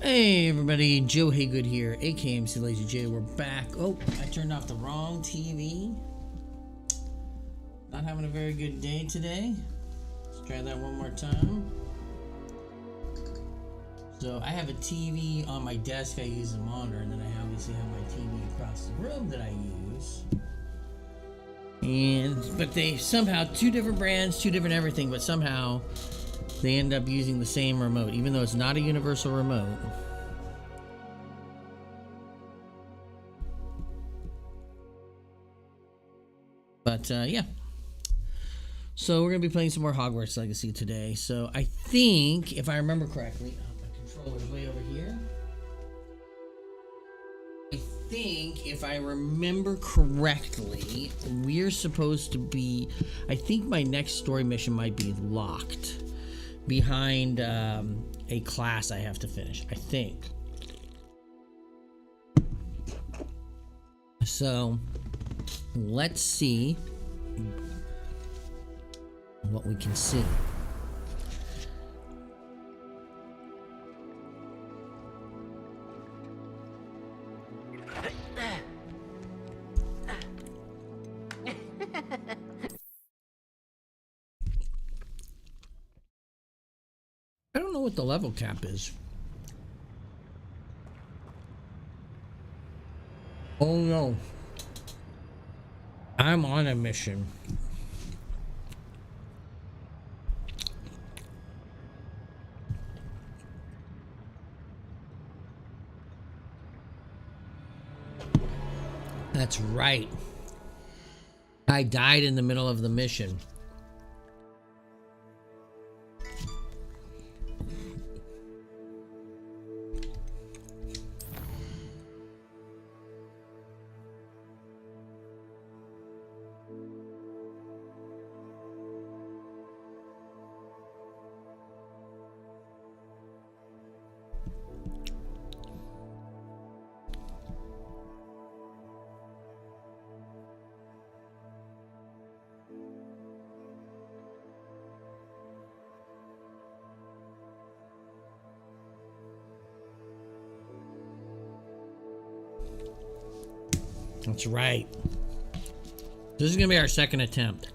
Hey everybody, Joe Haygood here, aka mclazyj. We're back. Oh, I turned off the wrong TV. Not having a very good day today. Let's try that one more time. So I have a TV on my desk I use a monitor, and then I obviously have my TV across the room that I use. But they somehow, two different brands, two different everything, but somehow they end up using the same remote, even though it's not a universal remote. But yeah. So we're going to be playing some more Hogwarts Legacy today. So I think, if I remember correctly, my controller's way over here. I think, if I remember correctly, we're supposed to be... I think my next story mission might be locked behind a class I have to finish, I think. So let's see what we can see. I don't know what the level cap is. Oh no. I'm on a mission. That's right. I died in the middle of the mission. That's right. This is gonna be our second attempt.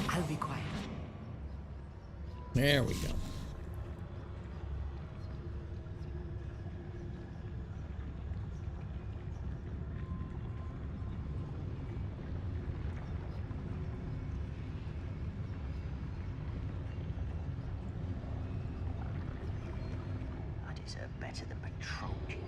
I'll be quiet. There we go. I deserve better than patrol duty.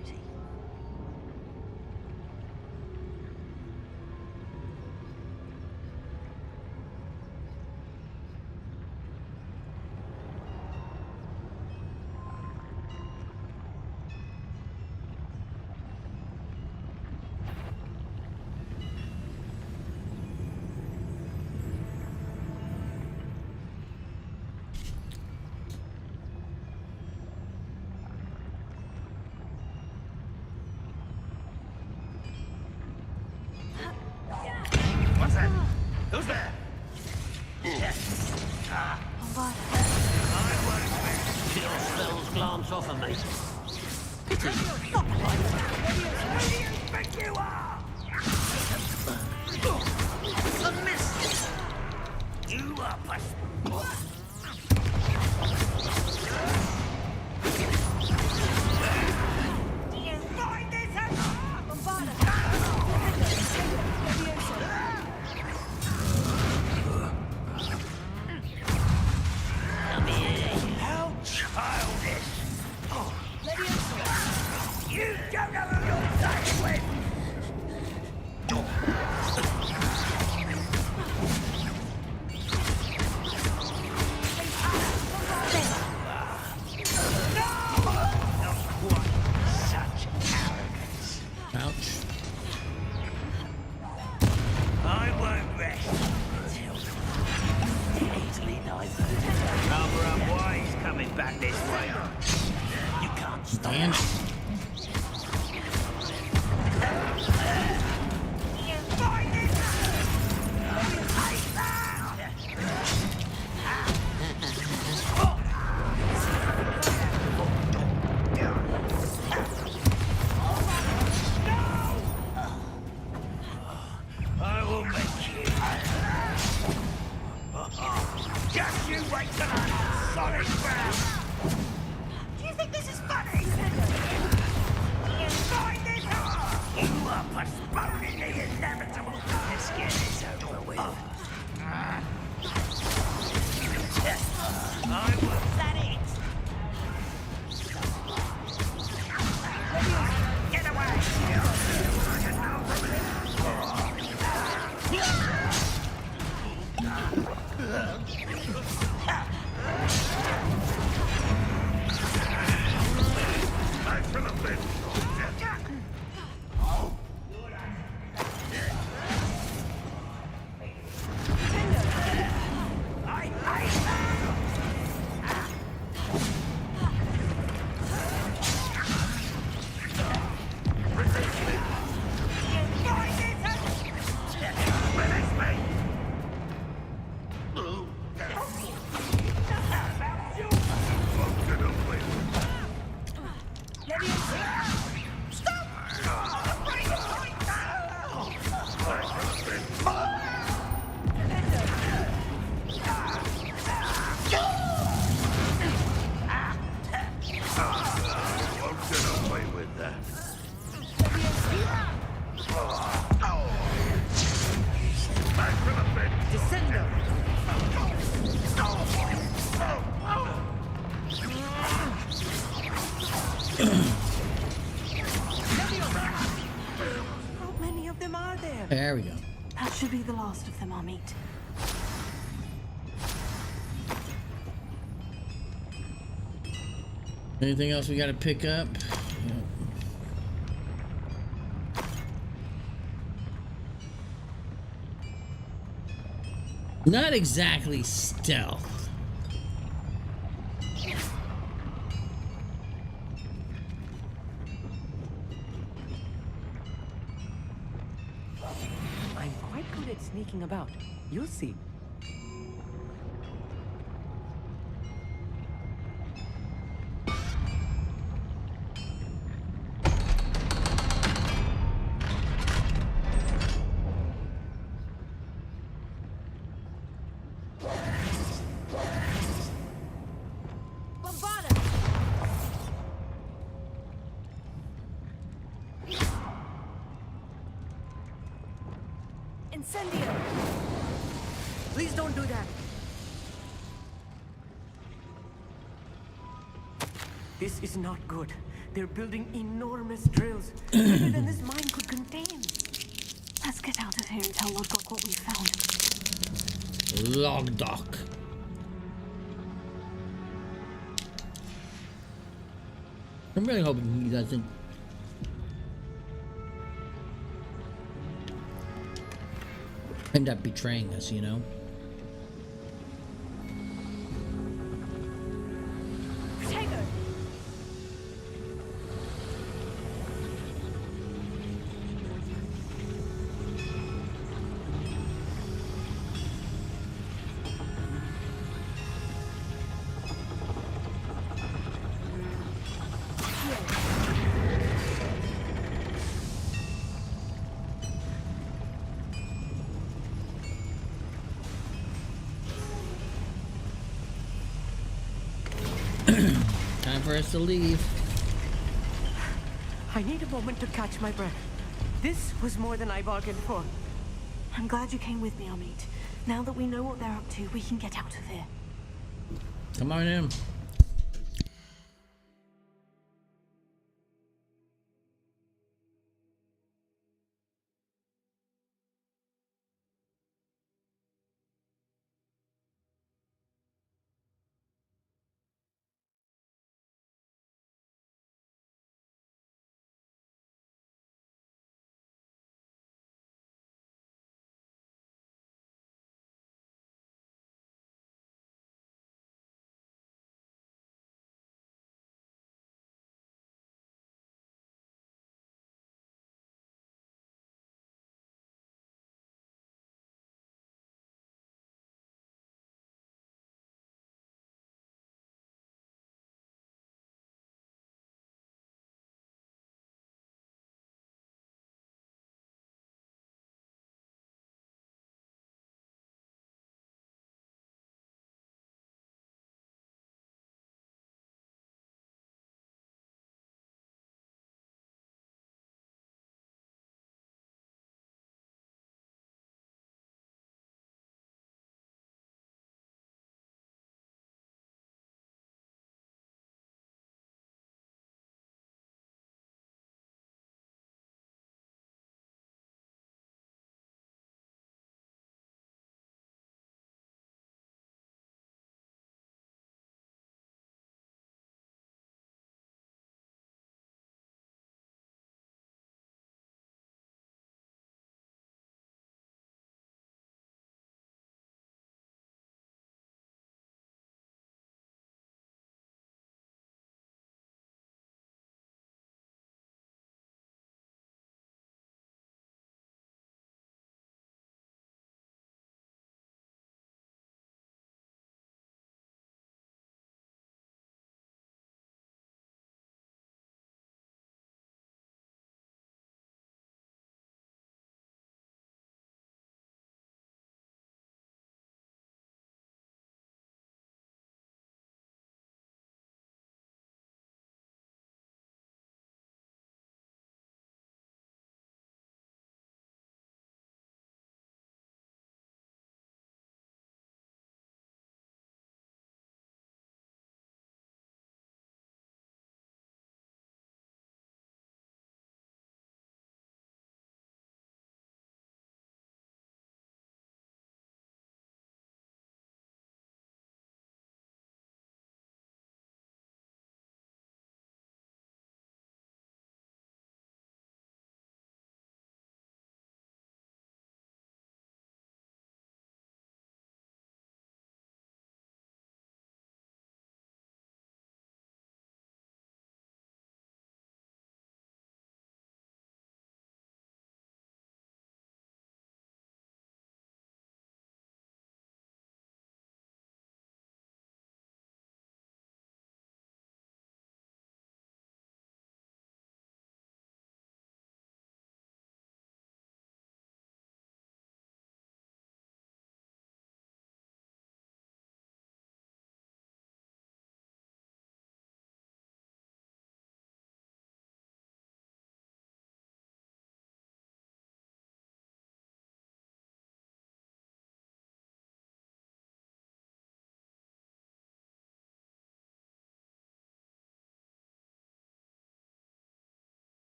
Who's there? Your spells glance off of me. Who do you think you are? A miss. You are Do you find this? back this way. You can't stop. Damn. Find it! I will make you. Just you wait till I'm on solid ground. Do you think this is funny? Find it! You are postponing the inevitable. Let's get this over with. I will. That it? Get away! How many of them are there? There we go. That should be the last of them, Amit. Anything else we got to pick up? Not exactly stealth. I'm quite good at sneaking about. You'll see. Incendio! Please don't do that. This is not good. They're building enormous drills, bigger than this mine could contain. Let's get out of here and tell Lodgok what we found. Lodgok. I'm really hoping he doesn't end up betraying us, you know? Potato! Time for us to leave. I need a moment to catch my breath. This was more than I bargained for. I'm glad you came with me, Amit. Now that we know what they're up to, we can get out of here. Come on in.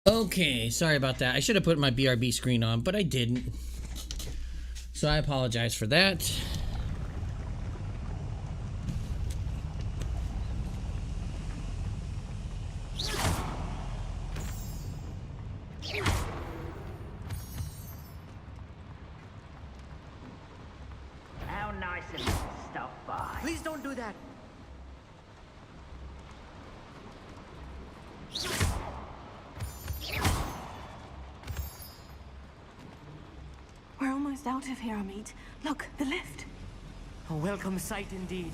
Okay, sorry about that. I should have put my BRB screen on, but I didn't. So I apologize for that. How nice of you to stop by. Please don't do that. We're almost out of here, Amit. Look, the lift. A welcome sight indeed.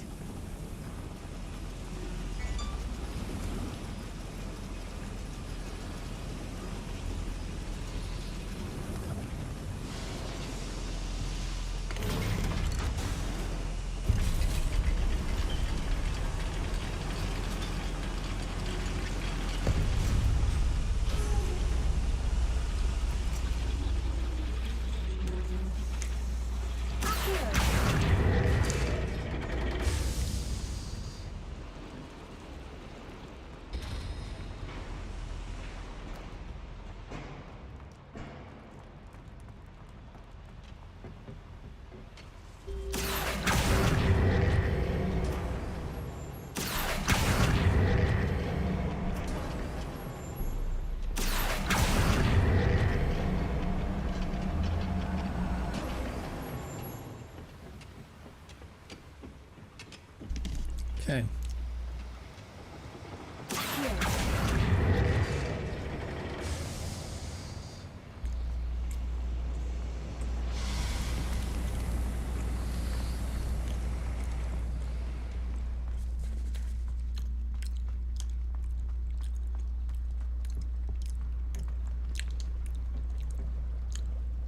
Okay.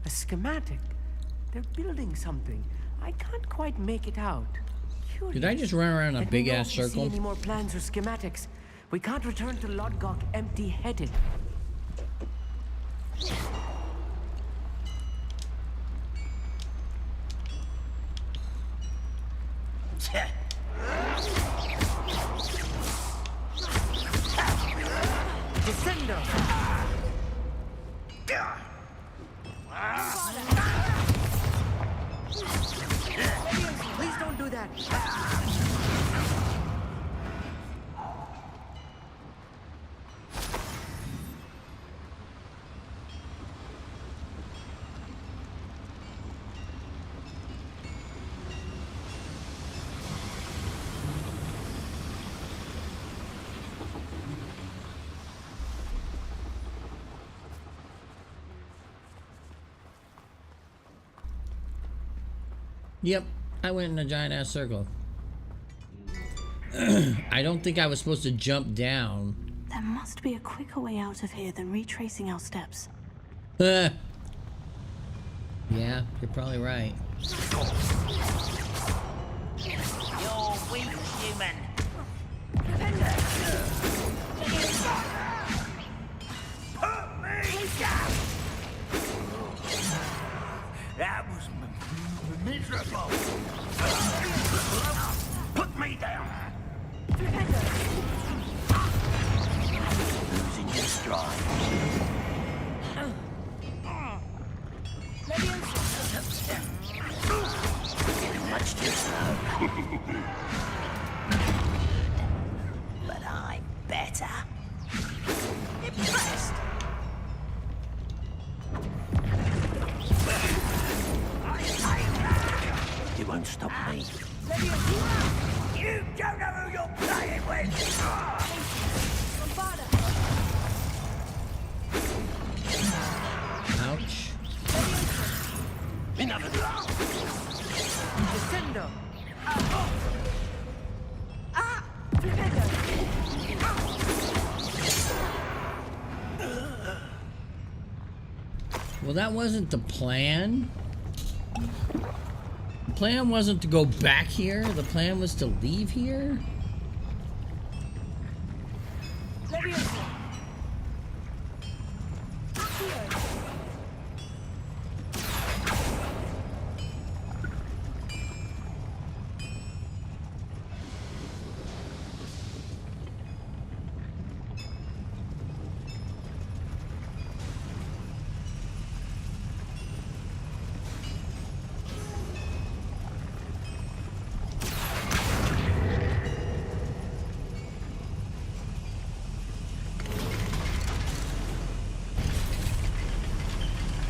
A schematic. They're building something. I can't quite make it out. Did I just run around a Let me big know ass if you see circle? any more plans or schematics? We can't return to Lodgok empty-headed. Descendo! Please don't do that. Yep, I went in a giant ass circle. I don't think I was supposed to jump down. There must be a quicker way out of here than retracing our steps. Yeah, you're probably right. You're weak, human. Put me down! That was miserable. Put me down. Losing your stride. Much too slow. But I'm better. Impressed. You won't stop me. You don't know who you're playing with! Ouch. Enough of this! Descendo! Well, that wasn't the plan. The plan wasn't to go back here. The plan was to leave here.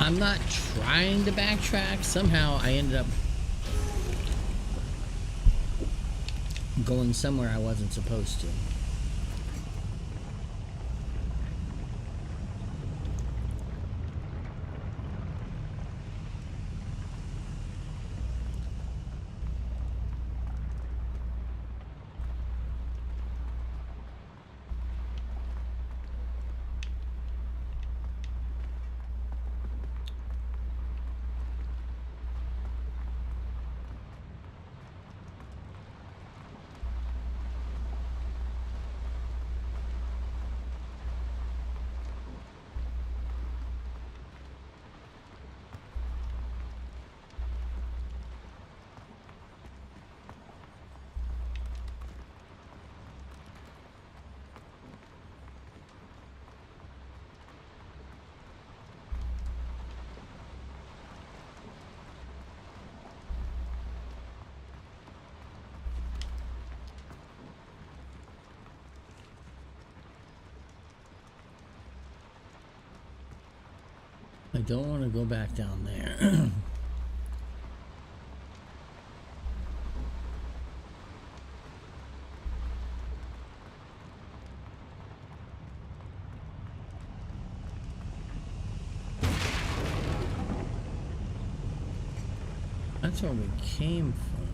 I'm not trying to backtrack. Somehow I ended up going somewhere I wasn't supposed to. I don't want to go back down there. That's where we came from.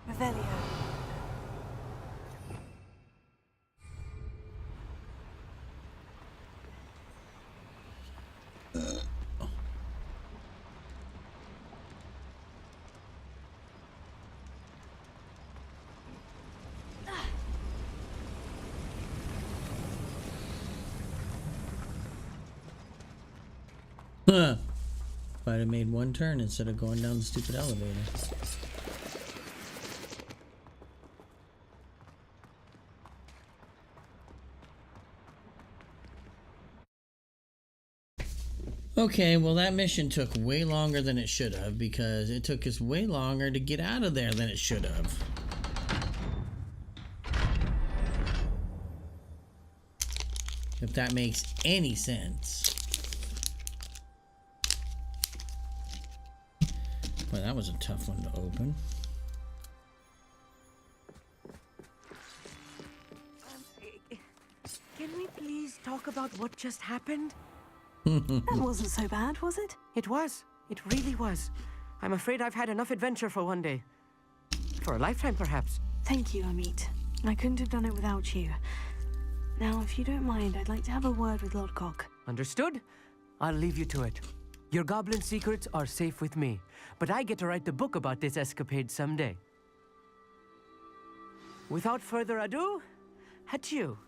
Revelio. Huh. If I'd have made one turn instead of going down the stupid elevator. Okay, well that mission took way longer than it should have because it took us way longer to get out of there than it should have. If that makes any sense. Well, that was a tough one to open. Can we please talk about what just happened? That wasn't so bad, was it? It was. It really was. I'm afraid I've had enough adventure for one day. For a lifetime, perhaps. Thank you, Amit. I couldn't have done it without you. Now, if you don't mind, I'd like to have a word with Lodgok. Understood? I'll leave you to it. Your goblin secrets are safe with me, but I get to write the book about this escapade someday. Without further ado, adieu.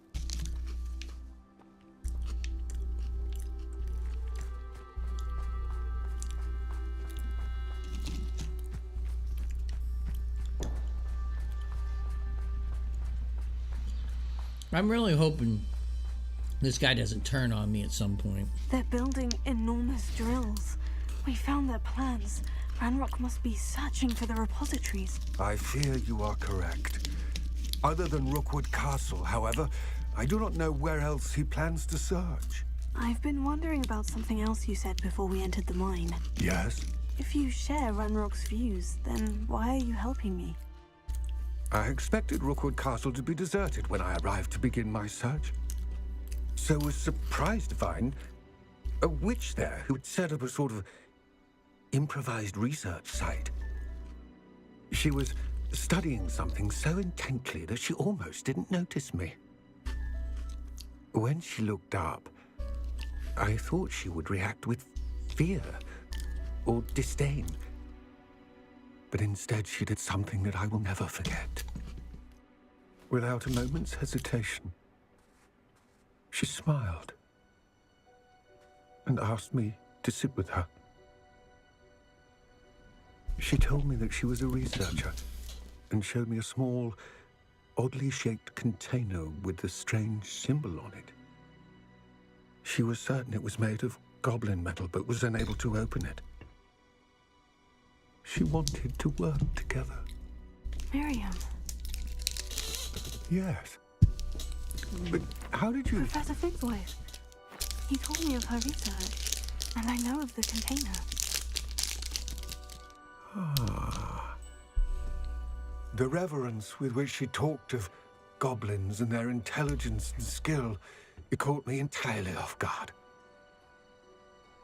I'm really hoping this guy doesn't turn on me at some point. They're building enormous drills. We found their plans. Ranrock must be searching for the repositories. I fear you are correct. Other than Rookwood Castle, however, I do not know where else he plans to search. I've been wondering about something else you said before we entered the mine. Yes? If you share Ranrock's views, then why are you helping me? I expected Rookwood Castle to be deserted when I arrived to begin my search. So was surprised to find a witch there who had set up a sort of improvised research site. She was studying something so intently that she almost didn't notice me. When she looked up, I thought she would react with fear or disdain. But instead she did something that I will never forget. Without a moment's hesitation, she smiled. and asked me to sit with her. She told me that she was a researcher and showed me a small, oddly shaped container with a strange symbol on it. She was certain it was made of goblin metal, but was unable to open it. She wanted to work together. Miriam. Yes. But how did you... Professor Fig's wife. He told me of her research, and I know of the container. Ah. The reverence with which she talked of goblins and their intelligence and skill, it caught me entirely off guard.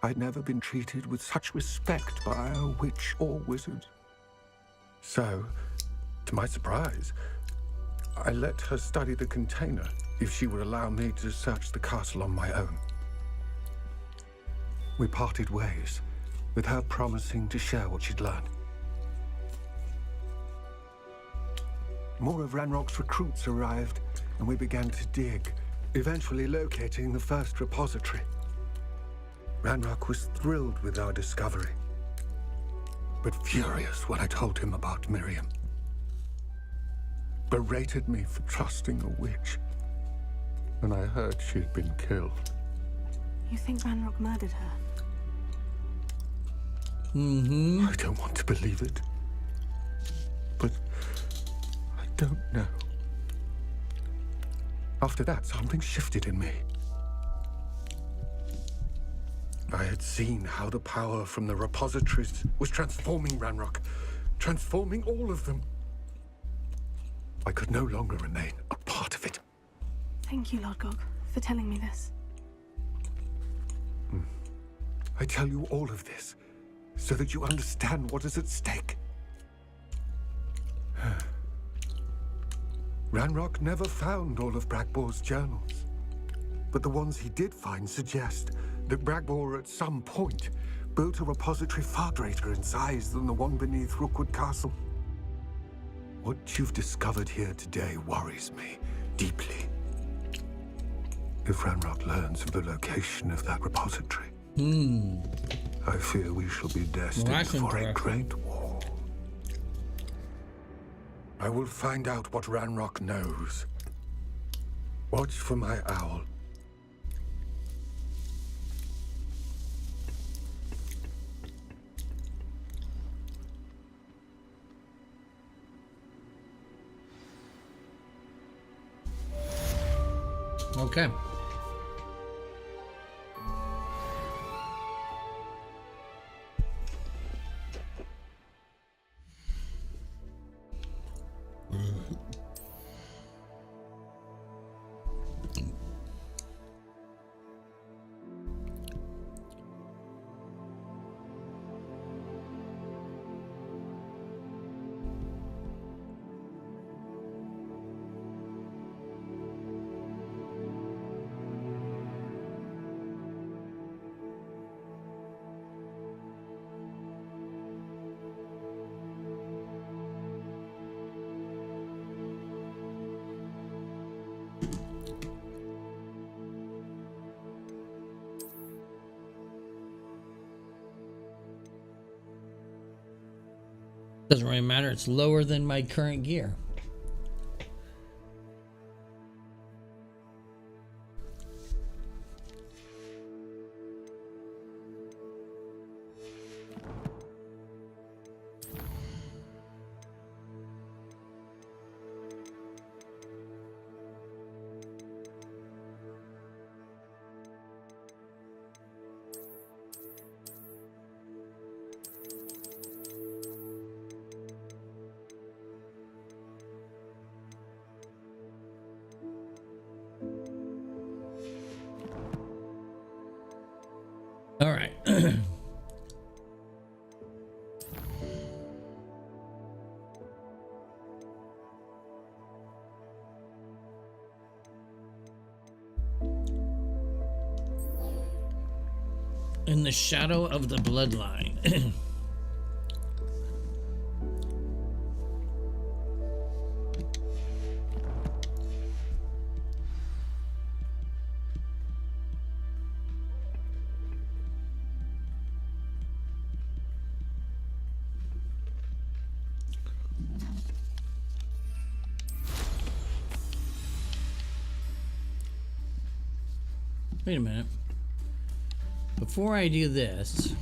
I'd never been treated with such respect by a witch or wizard. So, to my surprise, I let her study the container if she would allow me to search the castle on my own. We parted ways, with her promising to share what she'd learned. More of Ranrock's recruits arrived, and we began to dig, eventually locating the first repository. Ranrock was thrilled with our discovery, but furious when I told him about Miriam. Berated me for trusting a witch, and I heard she'd been killed. You think Ranrock murdered her? I don't want to believe it, but I don't know. After that, something shifted in me. I had seen how the power from the repositories was transforming Ranrock, transforming all of them. I could no longer remain a part of it. Thank you, Lodgok, for telling me this. I tell you all of this so that you understand what is at stake. Ranrock never found all of Bragbor's journals, but the ones he did find suggest that Bragbor at some point built a repository far greater in size than the one beneath Rookwood Castle. What you've discovered here today worries me deeply. If Ranrock learns of the location of that repository, I fear we shall be destined for a great war. I will find out what Ranrock knows. Watch for my owl. Okay. Doesn't really matter. It's lower than my current gear. All right. In the shadow of the bloodline. Wait a minute. Before I do this...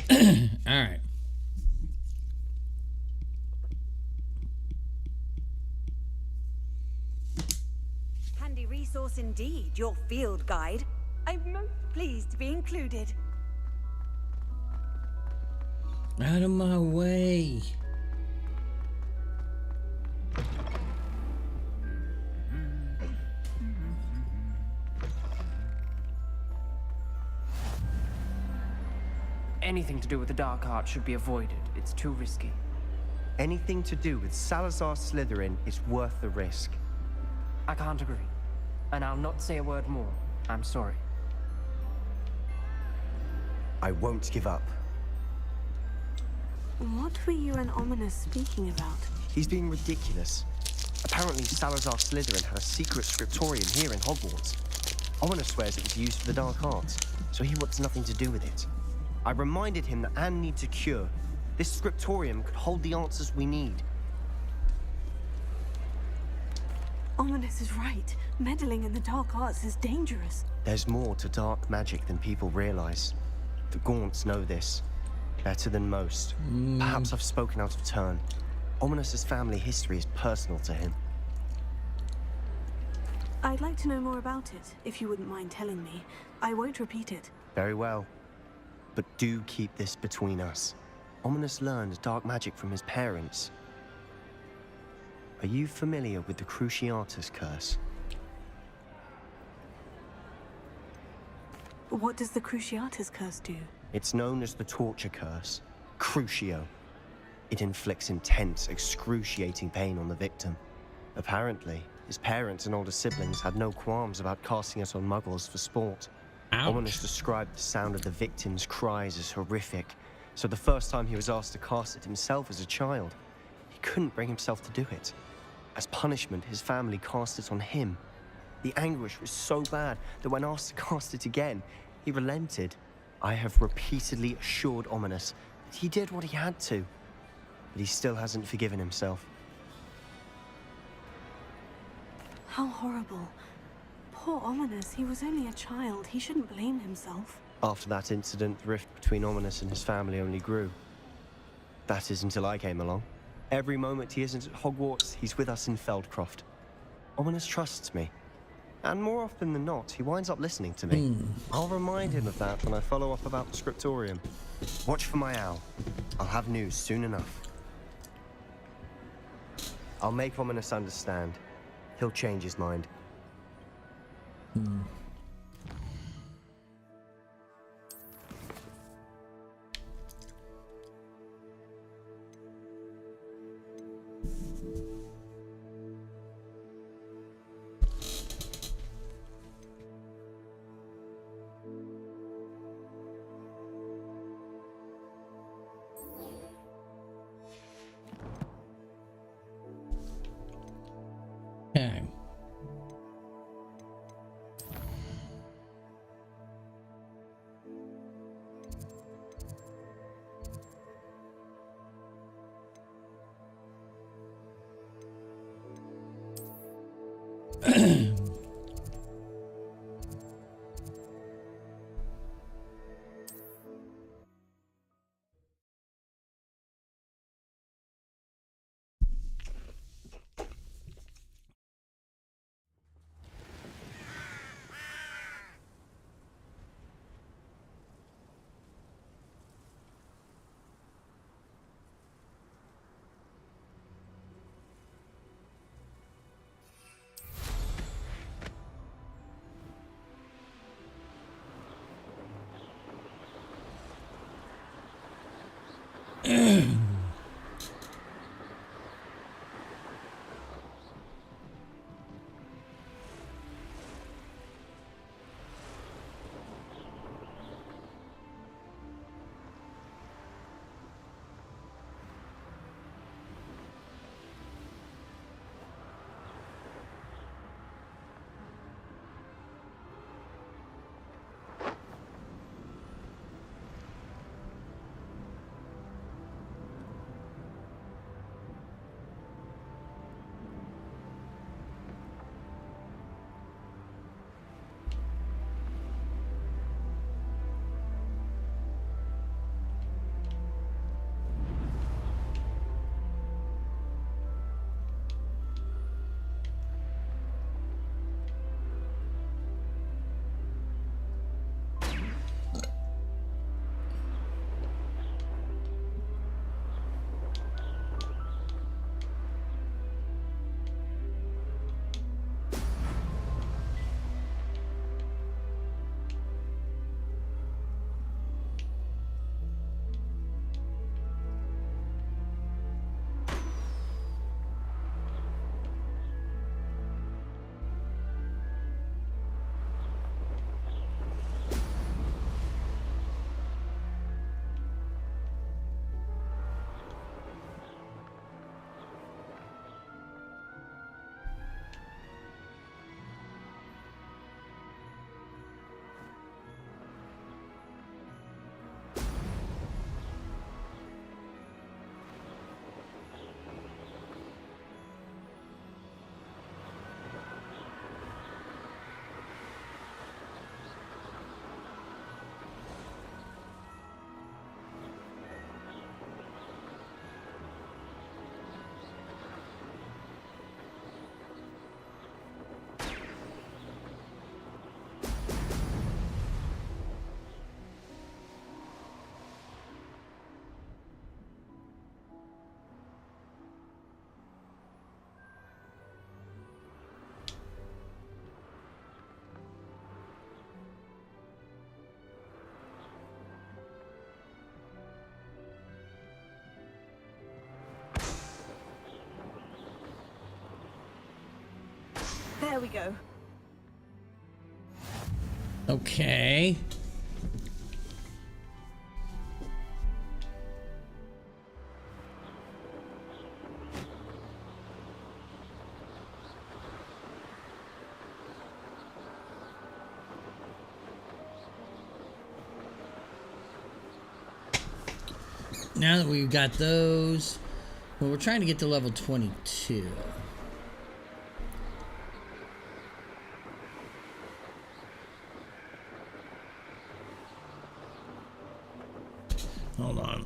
All right. Handy resource indeed, your field guide. I'm most pleased to be included. Out of my way. Anything to do with the dark art should be avoided. It's too risky. Anything to do with Salazar Slytherin is worth the risk. I can't agree. And I'll not say a word more. I'm sorry. I won't give up. What were you and Ominous speaking about? He's being ridiculous. Apparently, Salazar Slytherin had a secret scriptorium here in Hogwarts. Ominous swears it was used for the dark arts, so he wants nothing to do with it. I reminded him that Anne needs a cure. This scriptorium could hold the answers we need. Ominous is right. Meddling in the dark arts is dangerous. There's more to dark magic than people realize. The Gaunts know this better than most. Perhaps I've spoken out of turn. Ominous's family history is personal to him. I'd like to know more about it, if you wouldn't mind telling me. I won't repeat it. Very well. But do keep this between us. Ominous learned dark magic from his parents. Are you familiar with the Cruciatus Curse? What does the Cruciatus Curse do? It's known as the Torture Curse. Crucio. It inflicts intense, excruciating pain on the victim. Apparently, his parents and older siblings had no qualms about casting it on muggles for sport. Ouch. Ominous described the sound of the victim's cries as horrific, so the first time he was asked to cast it himself as a child, he couldn't bring himself to do it. As punishment, his family cast it on him. The anguish was so bad that when asked to cast it again, he relented. I have repeatedly assured Ominous that he did what he had to, but he still hasn't forgiven himself. How horrible. Poor Ominous, he was only a child. He shouldn't blame himself. After that incident, the rift between Ominous and his family only grew. That is until I came along. Every moment he isn't at Hogwarts, he's with us in Feldcroft. Ominous trusts me. And more often than not, he winds up listening to me. I'll remind him of that when I follow up about the scriptorium. Watch for my owl. I'll have news soon enough. I'll make Ominous understand. He'll change his mind. Okay. There we go. Okay. Now that we've got those, well, we're trying to get to level 22. Hold on.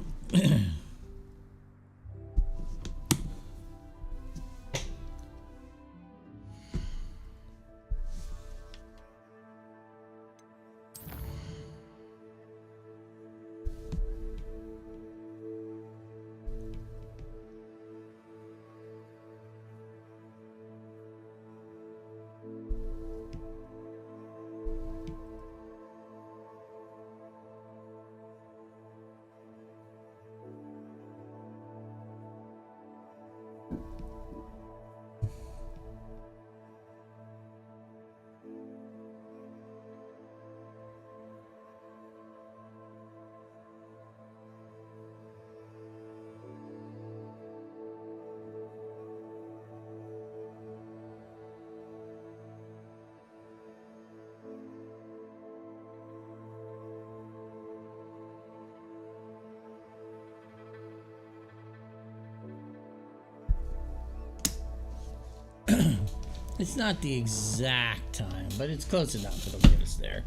It's not the exact time, but it's close enough. It'll get us there.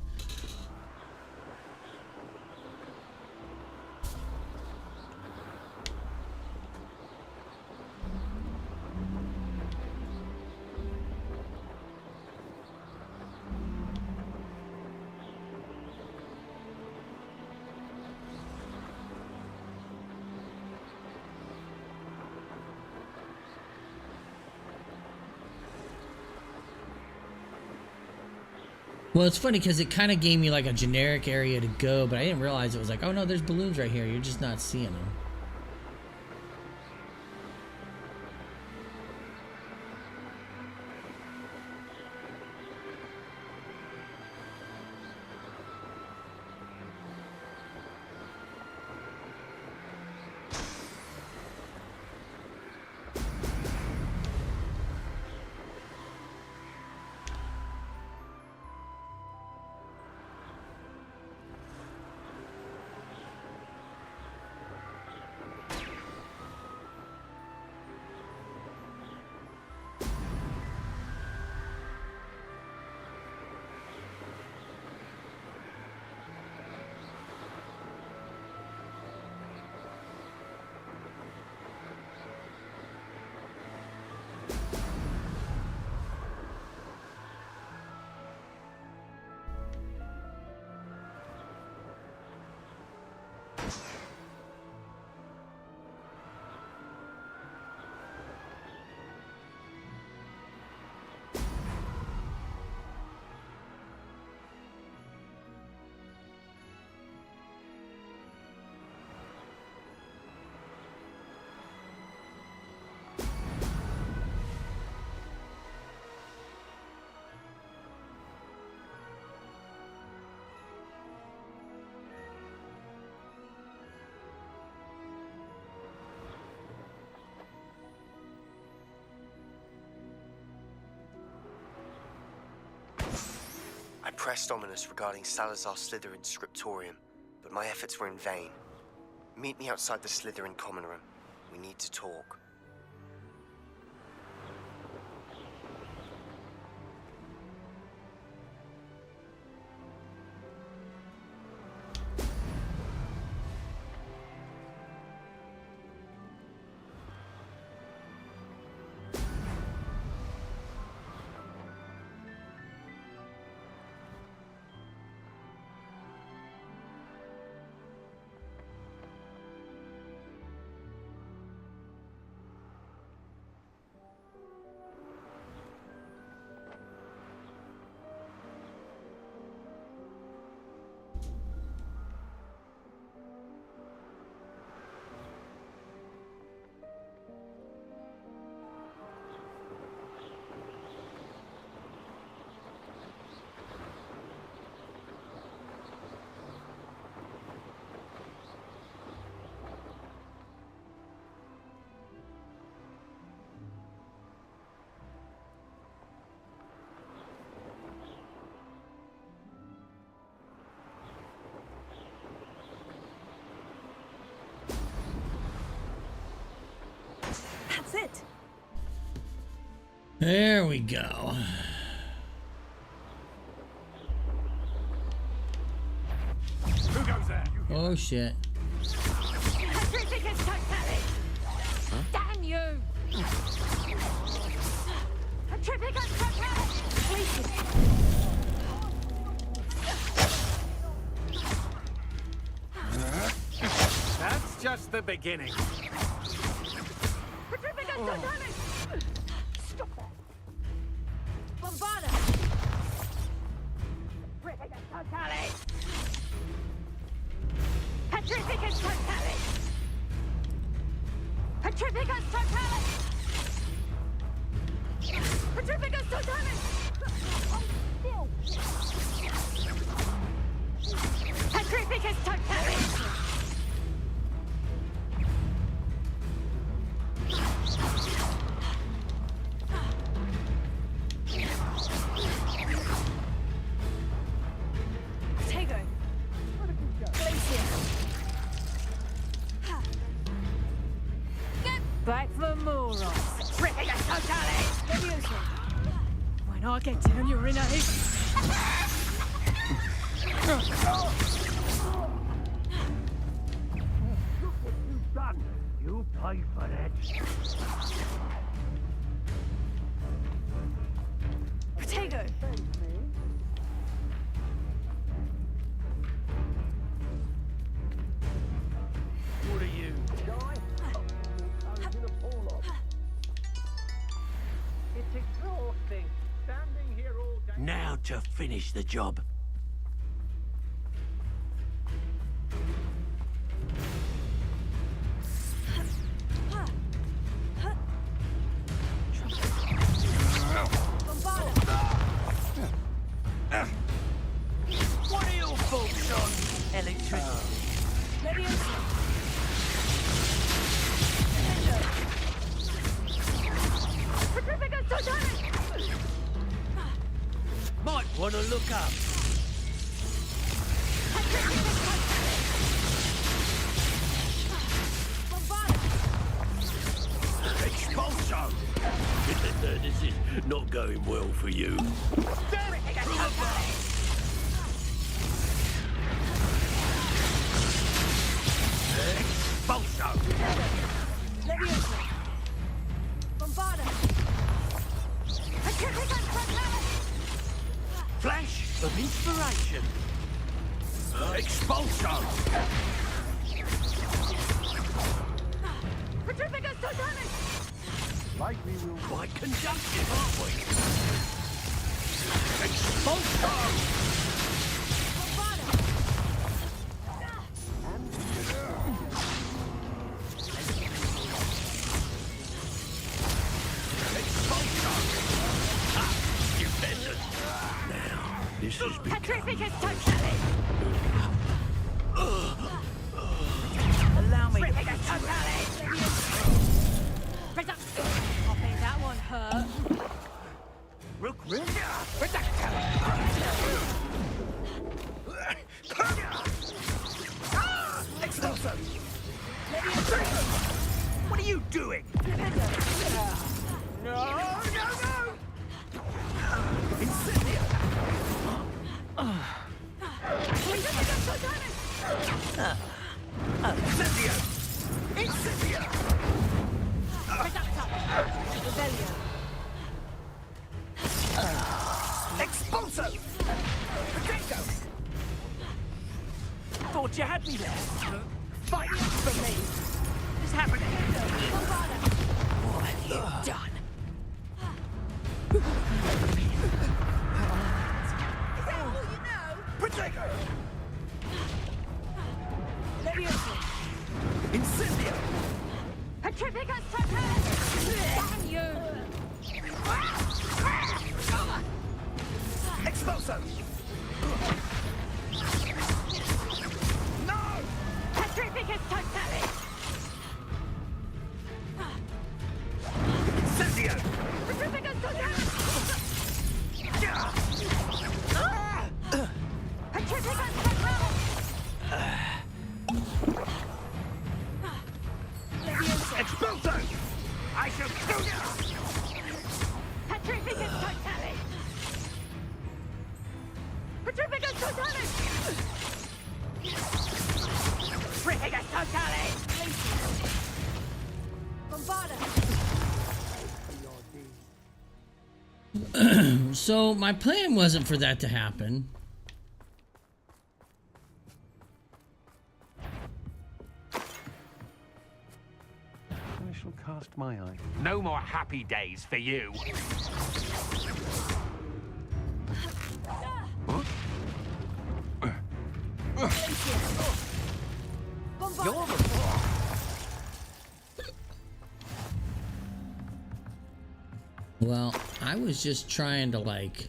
Well, it's funny because it kind of gave me like a generic area to go, but I didn't realize it was like, oh no, there's balloons right here. You're just not seeing them. I pressed ominous regarding Salazar Slytherin's scriptorium, but my efforts were in vain. Meet me outside the Slytherin common room. We need to talk. There we go. Who goes there? Oh shit. Damn you! That's just the beginning. Stop that! Bombarda! Petrificus Totalis! Petrificus Totalis! Petrificus Totalis! Oh, still! Petrificus Totalis! Tego! Glacier! Get back for Moros! Petrificus Totalis! Leviosa! When I get down, you're in a heap! Done. You pay for it. Potato! What are you? It's exhausting. Standing here all day. Now to finish the job. What are your thoughts on electricity? Leviosa! Petrificus Totalis! Might want to look up. Expulso! This is not going well for you. Expulso! Leviosa! Bombarda! Petrificus Totalis! Flash of inspiration. Expulso! Petrificus Totalis! Quite conductive, aren't we? Expulso! Bombarda! Expulso! Ha! You peasant! Now, this has become... Petrificus Totalis! Allow me to... Petrificus Totalis! I think that one hurt. Rook, rook. Expulso! What are you doing? No! Incendio! Incendio! Incendio! Expulso! Potato! Thought you had me there. Fight for me! What's happening? What have you done? Is that all you know? Potato! Leviosa! Incendio! Petrificus Totalis! Damn you! Expulso! No! Petrificus Totalis! Incendio! Petrificus Totalis! Petrificus Totalis! Expulso! I shall kill you! Petrificus totalis! Petrificus totalis! Petrificus totalis! Bombarda! So my plan wasn't for that to happen. I shall cast my eye. No more happy days for you. Well, I was just trying to like...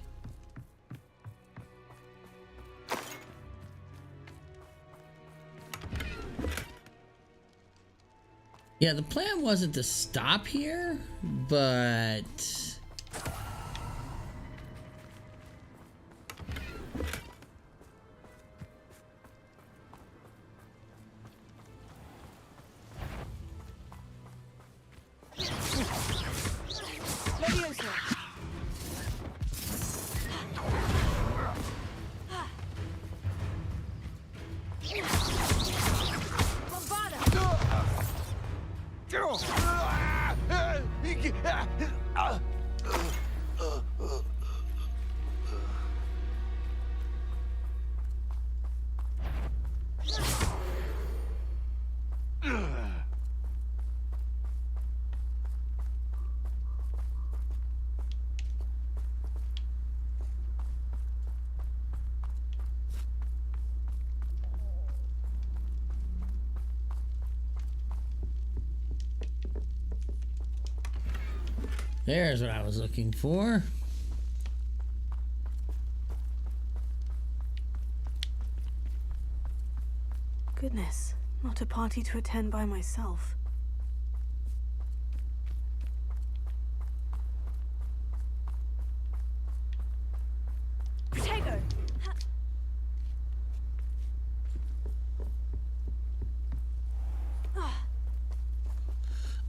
Yeah, the plan wasn't to stop here, but... There's what I was looking for. Goodness, not a party to attend by myself. Potato!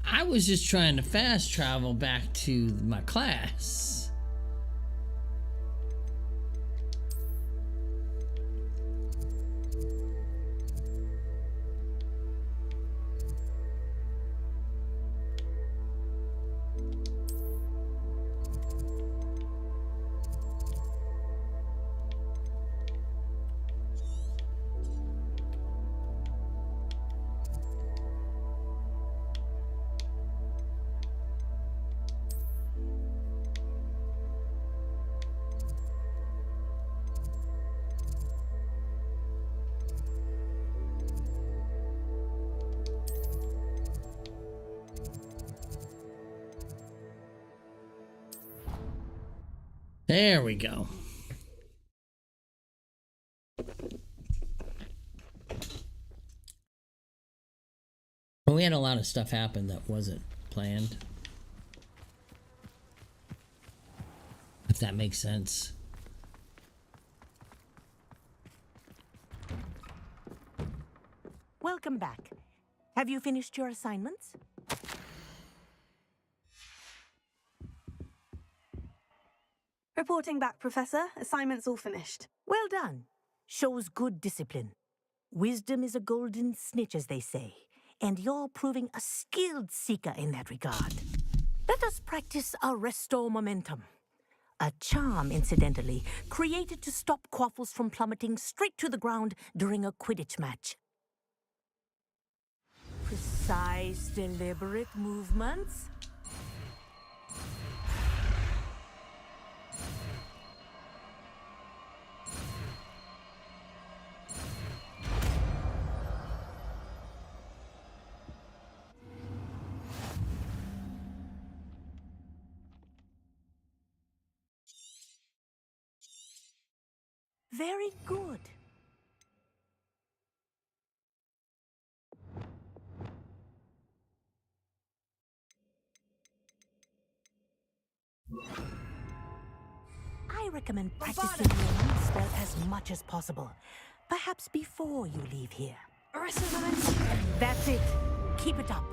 I was just trying to fast travel back to my class. There we go. Well, we had a lot of stuff happen that wasn't planned. If that makes sense. Welcome back. Have you finished your assignments? Reporting back, Professor. Assignment's all finished. Well done. Shows good discipline. Wisdom is a golden snitch, as they say, and you're proving a skilled seeker in that regard. Let us practice our Restore Momentum. A charm, incidentally, created to stop quaffles from plummeting straight to the ground during a Quidditch match. Precise, deliberate movements. Very good. I recommend practicing your new spell as much as possible. Perhaps before you leave here. That's it. Keep it up.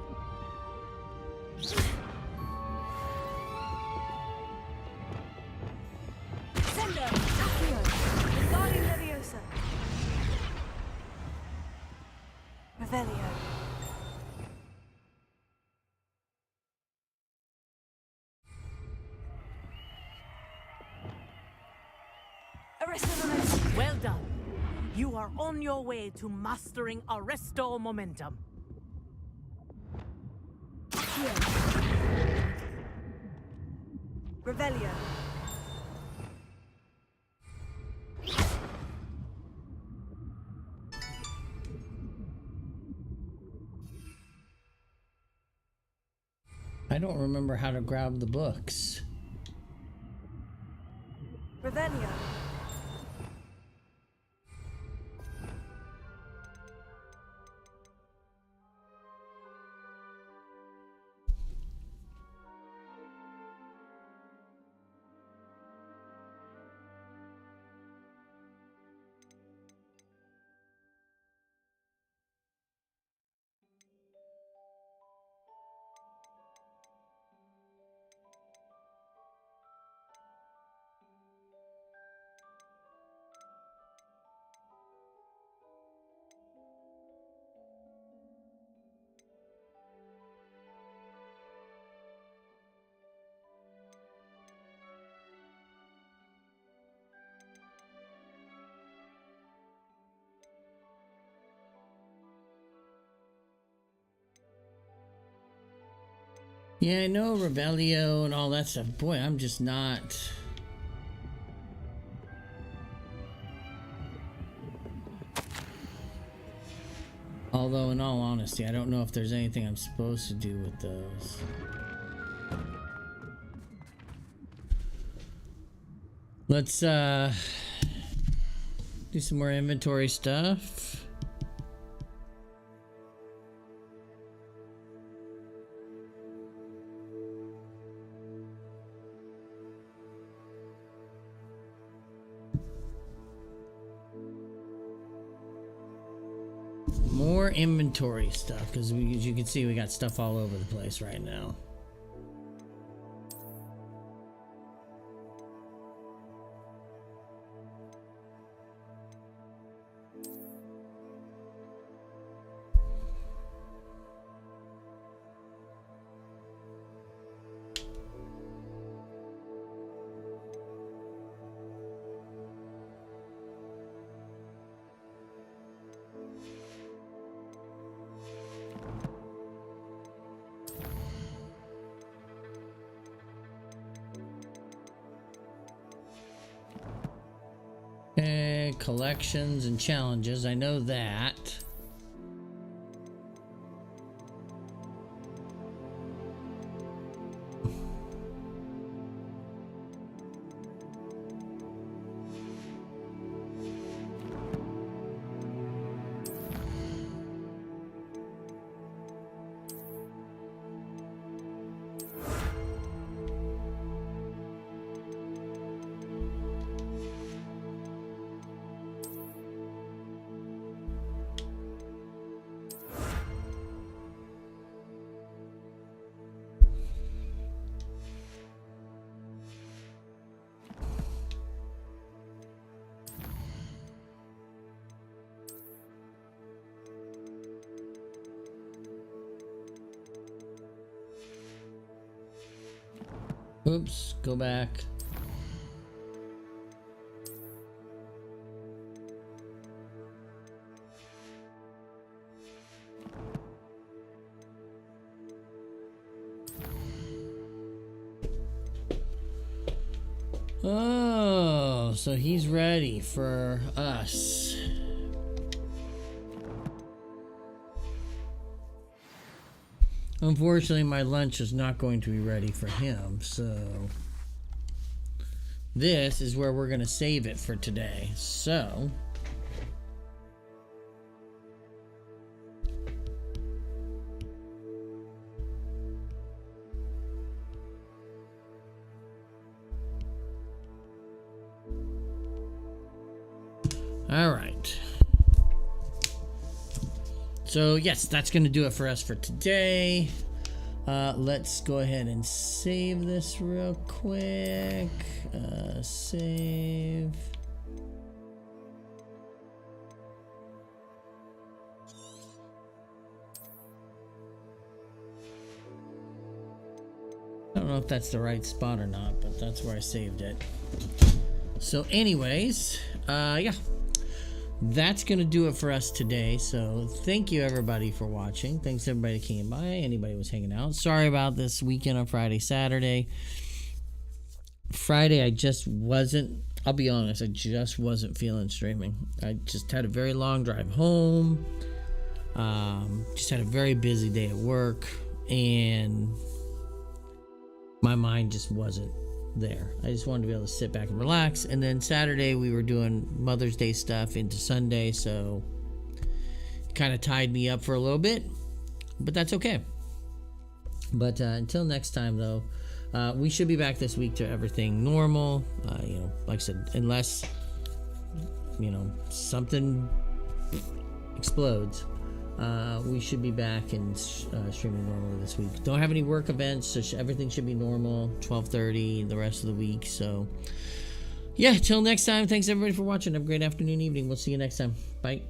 Defender! Accio! Wingardium Leviosa! Revelio. Arresto Momentum! Well done. You are on your way to mastering Arresto Momentum. Accio! Revelio. I don't remember how to grab the books. Revelio. Yeah, I know Revelio and all that stuff. Boy, I'm just not... Although, in all honesty, I don't know if there's anything I'm supposed to do with those. Let's, do some more inventory stuff. More inventory stuff, because as you can see, we got stuff all over the place right now. Collections and challenges, I know that. Oops, go back. Oh, so he's ready for us. Unfortunately, my lunch is not going to be ready for him, so this is where we're going to save it for today. So all right. So yes, that's going to do it for us for today. Let's go ahead and save this real quick. Save. I don't know if that's the right spot or not, but that's where I saved it. So anyways, yeah, that's gonna do it for us today. So thank you everybody for watching. Thanks everybody that came by, anybody who was hanging out. Sorry about this weekend on Friday, Saturday. Friday I just wasn't, I'll be honest, I just wasn't feeling streaming. I just had a very long drive home. Just had a very busy day at work, and my mind just wasn't there. I just wanted to be able to sit back and relax. And then Saturday we were doing Mother's Day stuff into Sunday, so it kind of tied me up for a little bit, but that's okay. But until next time though, we should be back this week to everything normal. You know, like I said, unless, you know, something explodes, we should be back and streaming normally this week. Don't have any work events, so everything should be normal. 12:30 the rest of the week. So yeah, till next time, thanks everybody for watching. Have a great afternoon, evening. We'll see you next time. Bye.